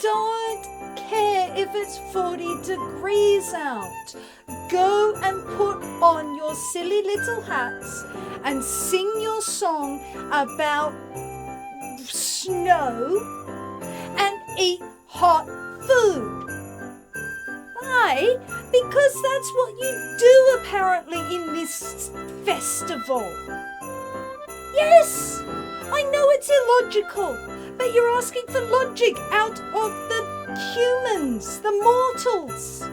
don't care if it's 40 degrees out. Go and put on your silly little hats and sing your song about snow and eat hot food. Why? Because that's what you do apparently in this festival. Yes, I know it's illogical, but you're asking for logic out of the humans, the mortals.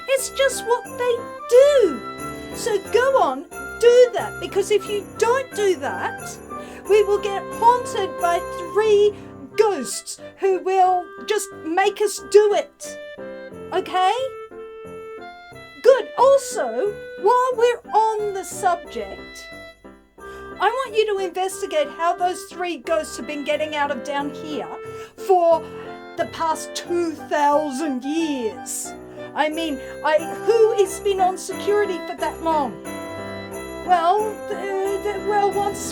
It's just what they do. So go on, do that, because if you don't do that, we will get haunted by 3 ghosts who will just make us do it. Okay? Good. Also, while we're on the subject, I want you to investigate how those 3 ghosts have been getting out of down here for the past 2,000 years. I mean, who has been on security for that long? Well,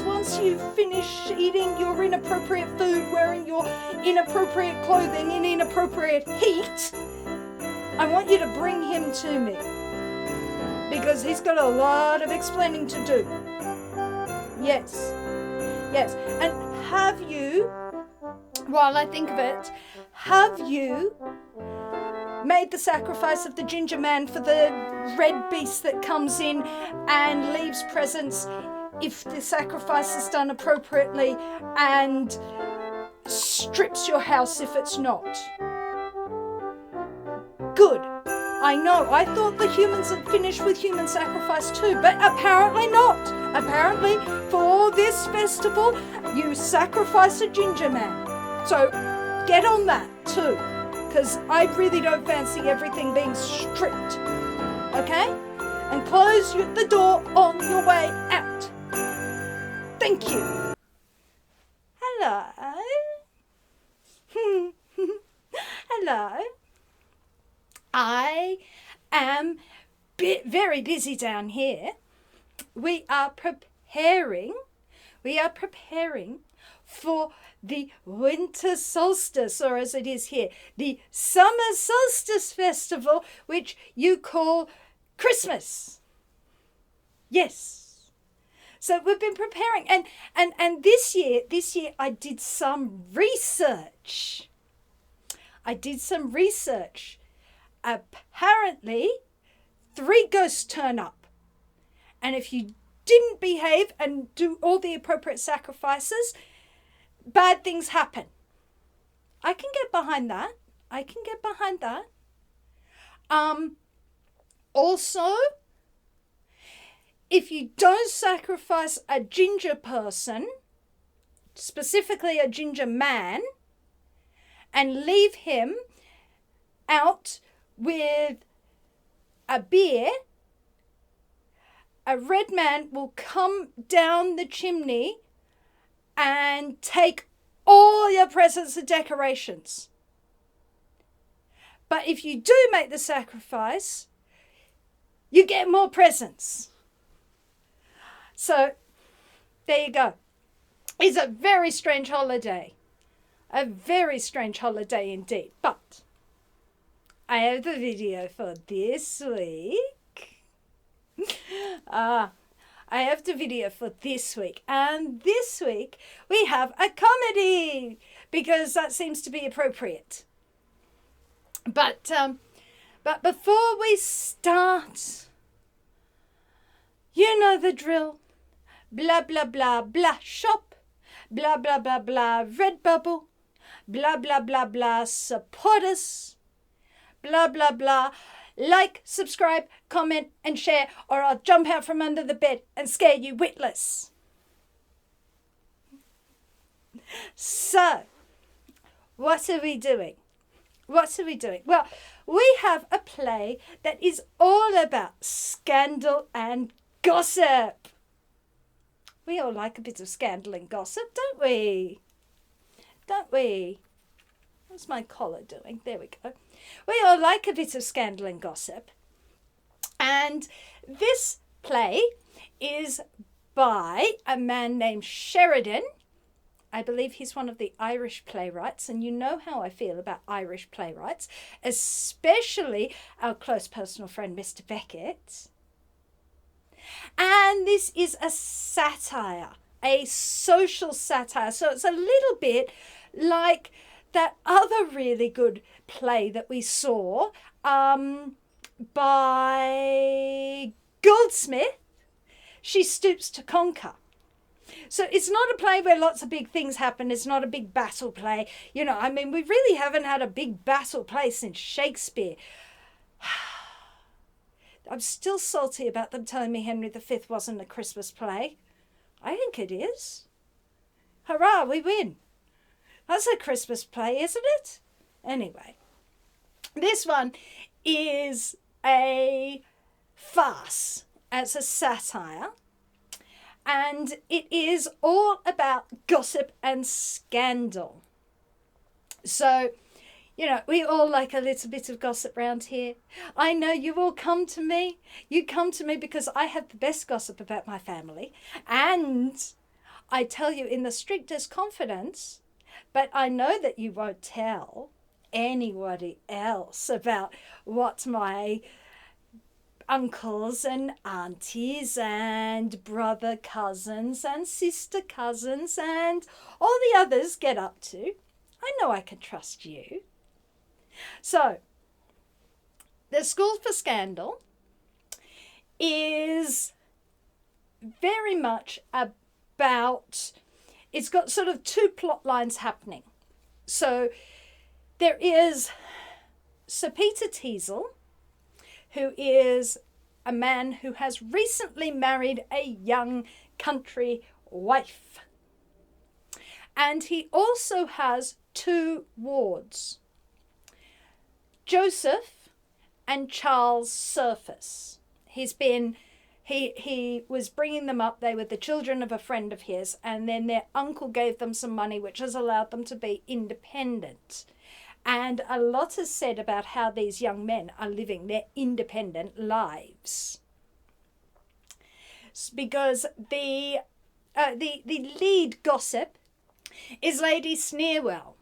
once you finish eating your inappropriate food, wearing your inappropriate clothing in inappropriate heat, I want you to bring him to me, because he's got a lot of explaining to do. Yes. And have you, while I think of it, have you made the sacrifice of the ginger man for the red beast that comes in and leaves presents if the sacrifice is done appropriately and strips your house if it's not? Good. I know. I thought the humans had finished with human sacrifice too, but apparently not. Apparently, for this festival, you sacrifice a ginger man. So get on that too, because I really don't fancy everything being stripped. Okay? And close the door on your way out. Thank you. Hello. Hello. I am very busy down here. We are preparing for the winter solstice, or as it is here, the summer solstice festival, which you call Christmas. Yes. So we've been preparing, and this year I did some research. Apparently, 3 ghosts turn up. And if you didn't behave and do all the appropriate sacrifices, bad things happen. I can get behind that. Also, if you don't sacrifice a ginger person, specifically a ginger man, and leave him out with a beer, a red man will come down the chimney and take all your presents and decorations. But if you do make the sacrifice, you get more presents. So, there you go. It's a very strange holiday. A very strange holiday indeed. But I have the video for this week. I have the video for this week. And this week we have a comedy, because that seems to be appropriate. But before we start, you know the drill. Blah, blah, blah, blah, shop. Blah, blah, blah, blah, Redbubble. Blah, blah, blah, blah, support us. Blah, blah, blah, like, subscribe, comment, and share, or I'll jump out from under the bed and scare you witless. So, what are we doing? Well, we have a play that is all about scandal and gossip. We all like a bit of scandal and gossip, don't we? What's my collar doing? There we go. We all like a bit of scandal and gossip. And this play is by a man named Sheridan, I believe he's one of the Irish playwrights, and you know how I feel about Irish playwrights, especially our close personal friend, Mr. Beckett. And this is a satire, a social satire. So it's a little bit like that other really good play that we saw by Goldsmith, She Stoops to Conquer. So it's not a play where lots of big things happen. It's not a big battle play. You know, I mean, we really haven't had a big battle play since Shakespeare. I'm still salty about them telling me Henry V wasn't a Christmas play. I think it is. Hurrah, we win. That's a Christmas play, isn't it? Anyway, this one is a farce. It's a satire. And it is all about gossip and scandal. So, you know, we all like a little bit of gossip round here. I know you all come to me. You come to me because I have the best gossip about my family. And I tell you in the strictest confidence, but I know that you won't tell anybody else about what my uncles and aunties and brother cousins and sister cousins and all the others get up to. I know I can trust you. So, the School for Scandal is very much about, it's got sort of two plot lines happening. So, there is Sir Peter Teasle, who is a man who has recently married a young country wife. And he also has two wards, Joseph and Charles Surface. He was bringing them up. They were the children of a friend of his, and then their uncle gave them some money, which has allowed them to be independent. And a lot is said about how these young men are living their independent lives. Because the lead gossip is Lady Sneerwell.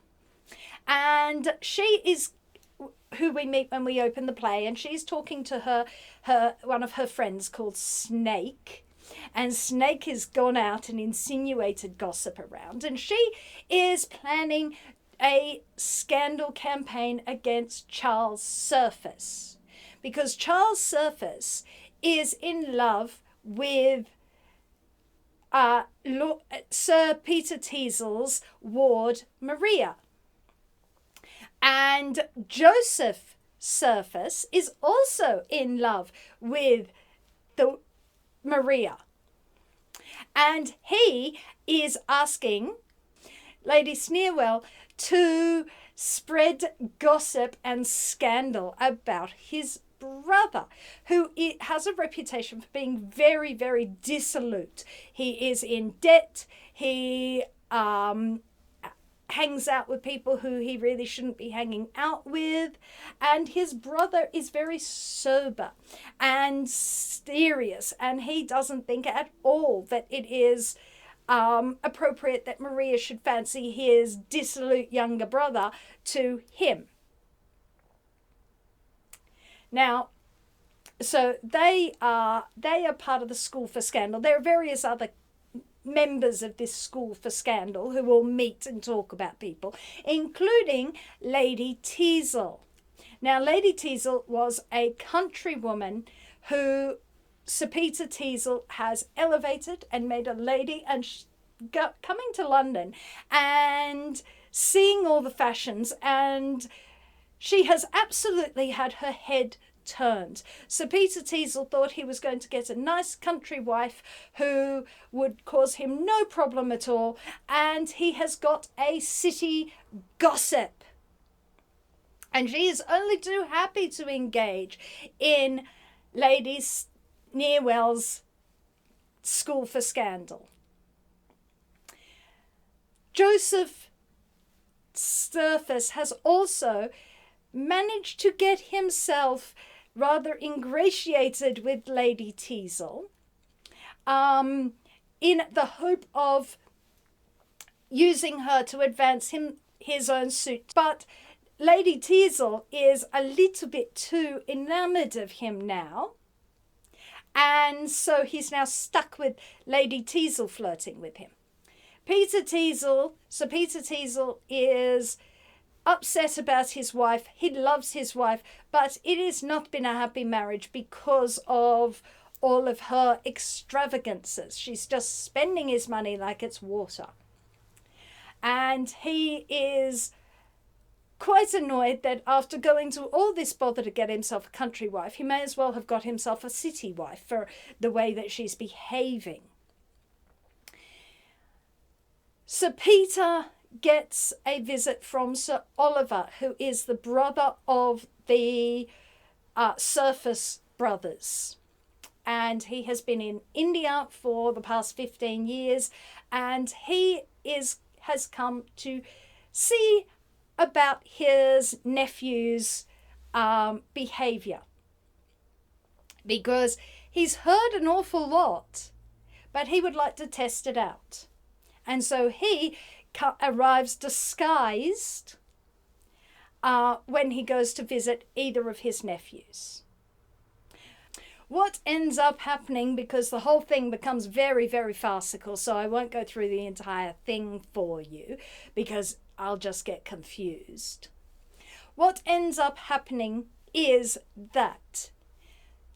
And she is who we meet when we open the play, and she's talking to her one of her friends called Snake. And Snake has gone out and insinuated gossip around, and she is planning a scandal campaign against Charles Surface, because Charles Surface is in love with Sir Peter Teasle's ward Maria. And Joseph Surface is also in love with the Maria. And he is asking Lady Sneerwell to spread gossip and scandal about his brother, who has a reputation for being very, very dissolute. He is in debt. He hangs out with people who he really shouldn't be hanging out with. And his brother is very sober and serious, and he doesn't think at all that it is appropriate that Maria should fancy his dissolute younger brother to him. Now, so they are part of the School for Scandal. There are various other members of this School for Scandal who will meet and talk about people, including Lady Teasle. Now, Lady Teasle was a countrywoman who Sir Peter Teasle has elevated and made a lady, and coming to London and seeing all the fashions, and she has absolutely had her head turned. Sir Peter Teasle thought he was going to get a nice country wife who would cause him no problem at all, and he has got a city gossip. And she is only too happy to engage in Lady Sneerwell's School for Scandal. Joseph Surface has also managed to get himself rather ingratiated with Lady Teasle in the hope of using her to advance his own suit. But Lady Teasle is a little bit too enamored of him now. And so he's now stuck with Lady Teasle flirting with him. Sir Peter Teasle is upset about his wife. He loves his wife, but it has not been a happy marriage because of all of her extravagances. She's just spending his money like it's water. And he is quite annoyed that after going to all this bother to get himself a country wife, he may as well have got himself a city wife for the way that she's behaving. Sir Peter gets a visit from Sir Oliver, who is the brother of the Surface brothers. And he has been in India for the past 15 years, and he has come to see about his nephew's behaviour, because he's heard an awful lot, but he would like to test it out. And so he arrives disguised when he goes to visit either of his nephews. What ends up happening, because the whole thing becomes very, very farcical, so I won't go through the entire thing for you because I'll just get confused. What ends up happening is that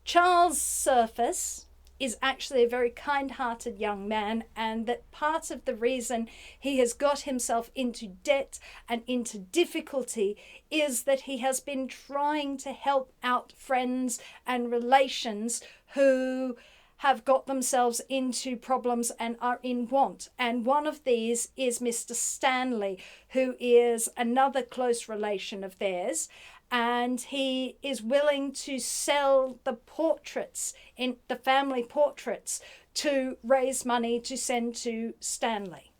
Charles Surface is actually a very kind-hearted young man, and that part of the reason he has got himself into debt and into difficulty is that he has been trying to help out friends and relations who have got themselves into problems and are in want. And one of these is Mr. Stanley, who is another close relation of theirs. And he is willing to sell the portraits, in the family portraits, to raise money to send to Stanley.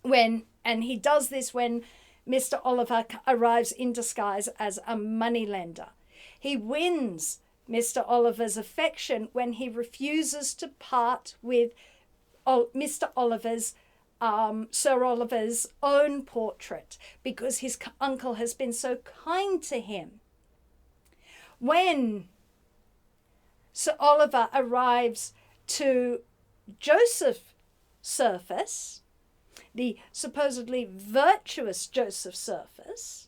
And he does this when Mr. Oliver arrives in disguise as a moneylender. He wins Mr. Oliver's affection when he refuses to part with Mr. Oliver's Sir Oliver's own portrait, because his uncle has been so kind to him. When Sir Oliver arrives to Joseph Surface, the supposedly virtuous Joseph Surface,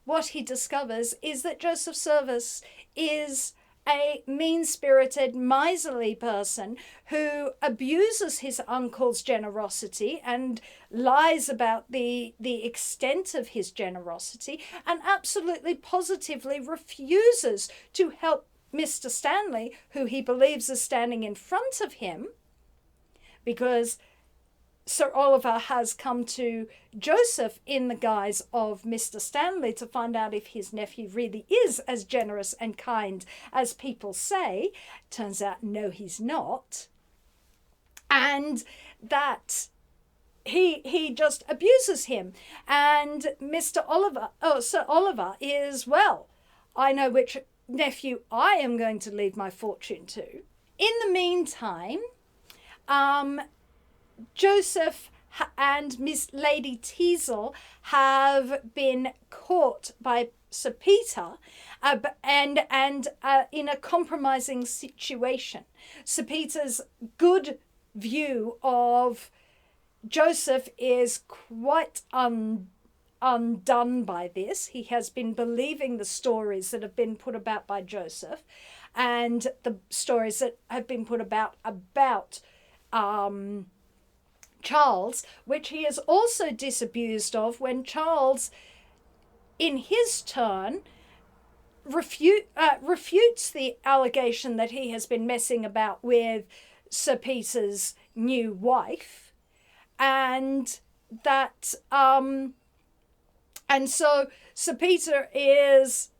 what he discovers is that Joseph Surface is a mean-spirited, miserly person who abuses his uncle's generosity and lies about the extent of his generosity, and absolutely positively refuses to help Mr. Stanley, who he believes is standing in front of him, because Sir Oliver has come to Joseph in the guise of Mr. Stanley to find out if his nephew really is as generous and kind as people say. Turns out, no, he's not. And that he just abuses him. And Sir Oliver is, well, I know which nephew I am going to leave my fortune to. In the meantime, Joseph and Miss Lady Teasle have been caught by Sir Peter and in a compromising situation. Sir Peter's good view of Joseph is quite undone by this. He has been believing the stories that have been put about by Joseph, and the stories that have been put about Charles, which he is also disabused of when Charles, in his turn, refutes the allegation that he has been messing about with Sir Peter's new wife, and that and so Sir Peter is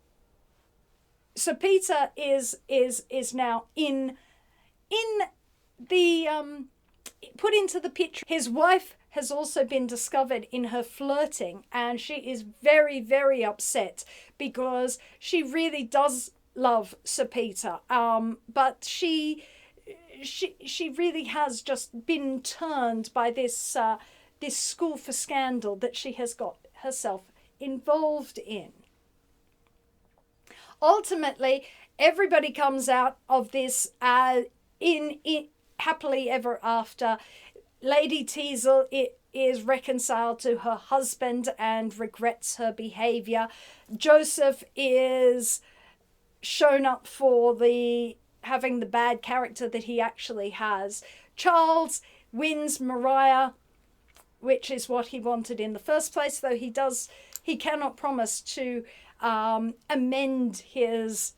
now in the put into the picture. His wife has also been discovered in her flirting, and she is very, very upset because she really does love Sir Peter, but she really has just been turned by this this school for scandal that she has got herself involved in. Ultimately, everybody comes out of this in happily ever after. Lady Teasel is reconciled to her husband and regrets her behaviour. Joseph is shown up for having the bad character that he actually has. Charles wins Maria, which is what he wanted in the first place, though he cannot promise to amend his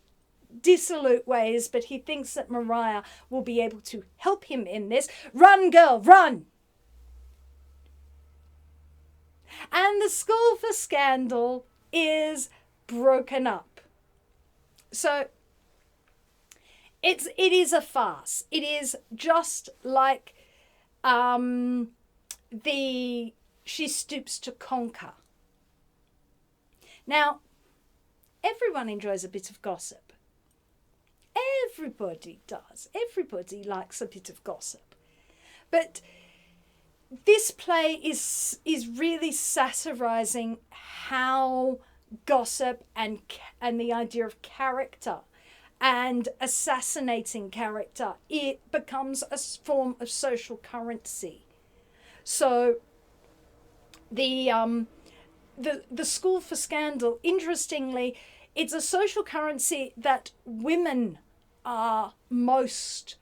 dissolute ways, but he thinks that Maria will be able to help him in this. Run, girl, run! And the school for scandal is broken up. So it is a farce. It is just like She Stoops to Conquer. Now, everyone enjoys a bit of gossip. Everybody does. Everybody likes a bit of gossip. But this play is really satirizing how gossip and the idea of character and assassinating character, it becomes a form of social currency. So the school for scandal, interestingly, it's a social currency that women are most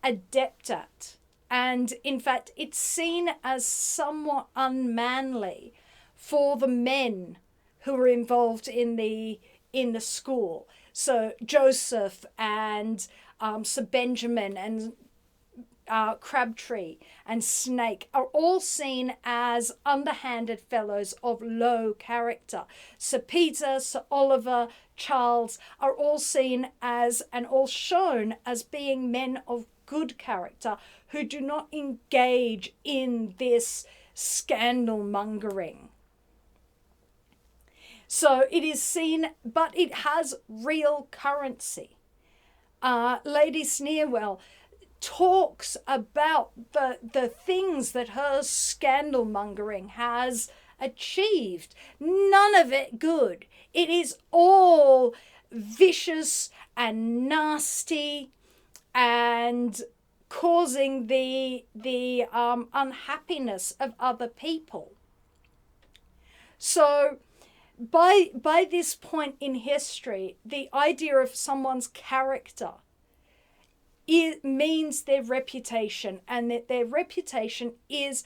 adept at. And in fact, it's seen as somewhat unmanly for the men who are involved in the school. So Joseph and Sir Benjamin and Crabtree and Snake are all seen as underhanded fellows of low character. Sir Peter, Sir Oliver, Charles are all seen as and all shown as being men of good character who do not engage in this scandal mongering. So it is seen, but it has real currency. Lady Sneerwell talks about the things that her scandal mongering has achieved. None of it good. It is all vicious and nasty and causing the unhappiness of other people. So by this point in history, the idea of someone's character, it means their reputation, and that their reputation is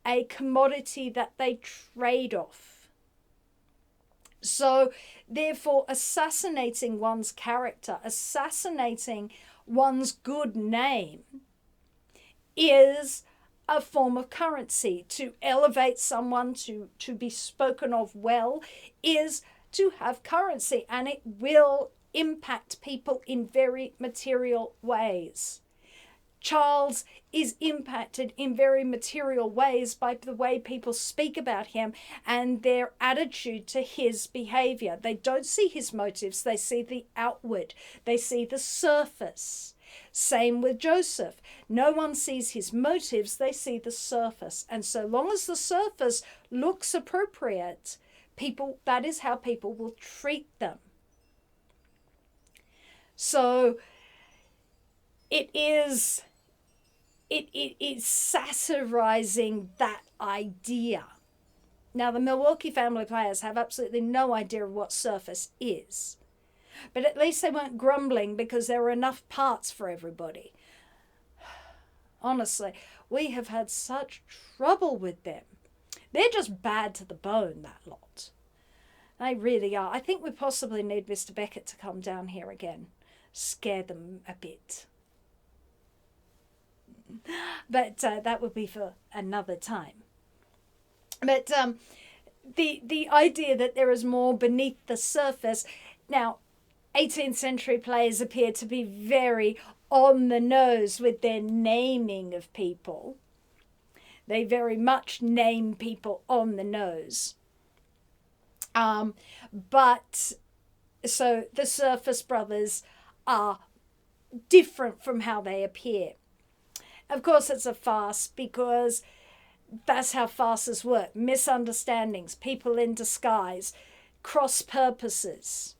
a commodity that they trade off. So therefore, assassinating one's character, assassinating one's good name is a form of currency. To elevate someone, to be spoken of well, is to have currency, and it will impact people in very material ways. Charles is impacted in very material ways by the way people speak about him and their attitude to his behavior. They don't see his motives, they see the outward, they see the surface. Same with Joseph. No one sees his motives, they see the surface. And so long as the surface looks appropriate, that is how people will treat them. So it is satirizing that idea. Now, the Milwaukee Family Players have absolutely no idea of what surface is. But at least they weren't grumbling because there were enough parts for everybody. Honestly, we have had such trouble with them. They're just bad to the bone, that lot. They really are. I think we possibly need Mr. Beckett to come down here again. Scare them a bit. But that would be for another time. But the idea that there is more beneath the surface. Now, 18th century players appear to be very on the nose with their naming of people. They very much name people on the nose. But so the Surface Brothers are different from how they appear. Of course, it's a farce because that's how farces work. Misunderstandings, people in disguise, cross purposes.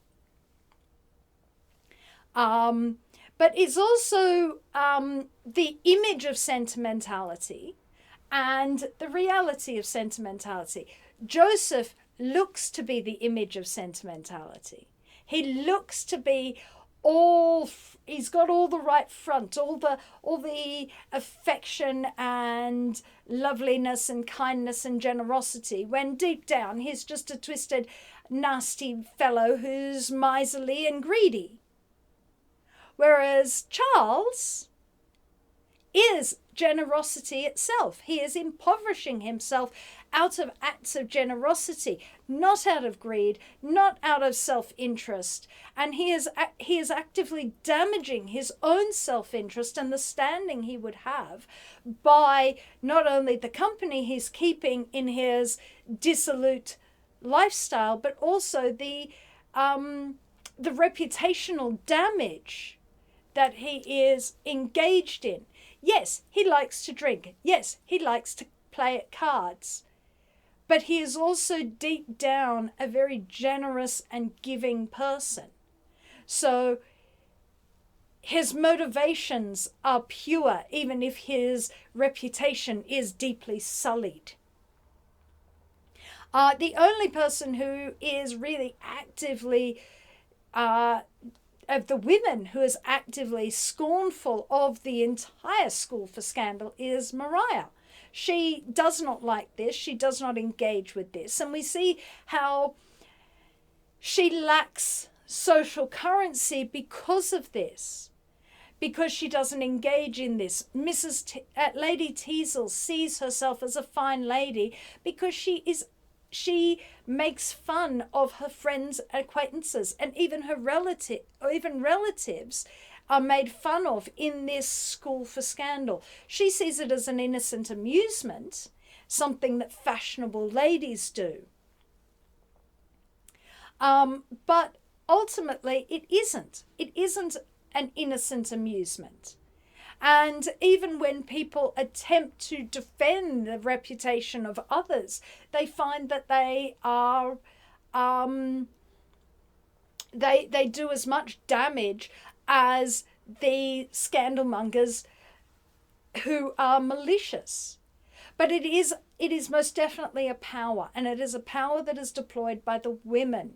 But it's also the image of sentimentality and the reality of sentimentality. Joseph looks to be the image of sentimentality. He looks to be he's got all the right front, all the affection and loveliness and kindness and generosity, when deep down he's just a twisted, nasty fellow who's miserly and greedy. Whereas Charles is generosity itself. He is impoverishing himself out of acts of generosity, not out of greed, not out of self-interest. And he is actively damaging his own self-interest and the standing he would have by not only the company he's keeping in his dissolute lifestyle, but also the reputational damage that he is engaged in. Yes, he likes to drink. Yes, he likes to play at cards. But he is also deep down a very generous and giving person. So his motivations are pure, even if his reputation is deeply sullied. The only person who is really actively of the women who is actively scornful of the entire school for scandal is Maria. She does not like this. She does not engage with this. And we see how she lacks social currency because of this, because she doesn't engage in this. Lady Teasle sees herself as a fine lady because she makes fun of her friends, acquaintances, and even her relatives are made fun of in this school for scandal. She sees it as an innocent amusement, something that fashionable ladies do. But ultimately, it isn't. It isn't an innocent amusement. And even when people attempt to defend the reputation of others, they find that they are, they do as much damage as the scandalmongers who are malicious. But it is most definitely a power, and it is a power that is deployed by the women,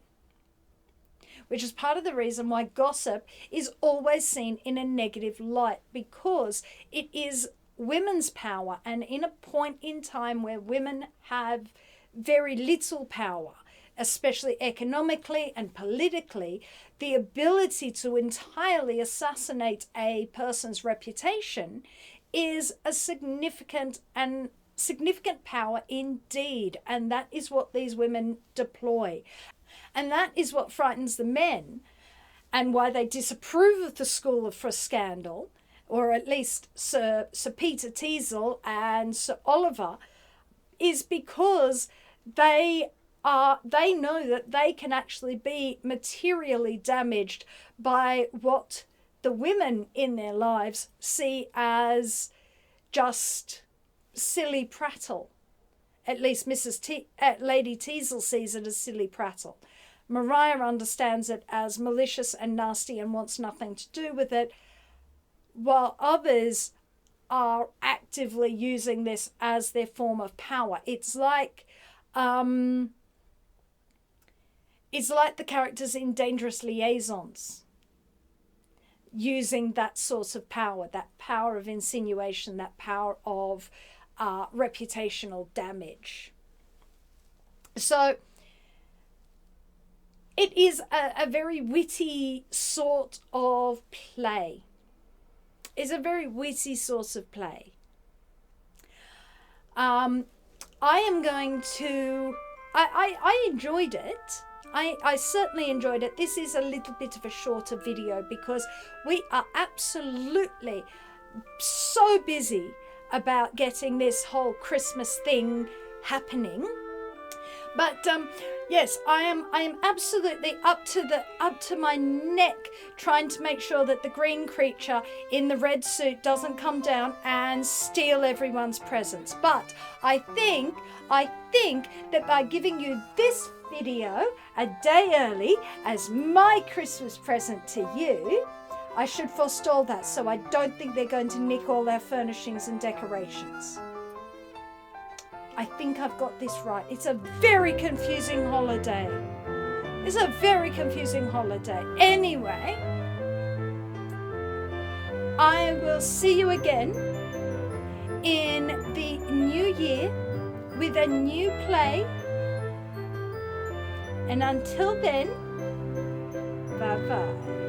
which is part of the reason why gossip is always seen in a negative light, because it is women's power. And in a point in time where women have very little power, especially economically and politically, the ability to entirely assassinate a person's reputation is a significant power indeed. And that is what these women deploy. And that is what frightens the men, and why they disapprove of the school for scandal, or at least Sir Peter Teasle and Sir Oliver, is because they know that they can actually be materially damaged by what the women in their lives see as just silly prattle. At least Lady Teasle sees it as silly prattle. Maria understands it as malicious and nasty and wants nothing to do with it, while others are actively using this as their form of power. It's like the characters in Dangerous Liaisons, using that sort of power, that power of insinuation, that power of reputational damage. So it is a very witty sort of play. It's a very witty sort of play. I enjoyed it. I certainly enjoyed it. This is a little bit of a shorter video because we are absolutely so busy about getting this whole Christmas thing happening. But yes, I am absolutely up to my neck trying to make sure that the green creature in the red suit doesn't come down and steal everyone's presents. But I think that by giving you this video a day early as my Christmas present to you, I should forestall that, so I don't think they're going to nick all our furnishings and decorations. I think I've got this right. It's a very confusing holiday. It's a very confusing holiday. Anyway, I will see you again in the new year with a new play. And until then, bye-bye.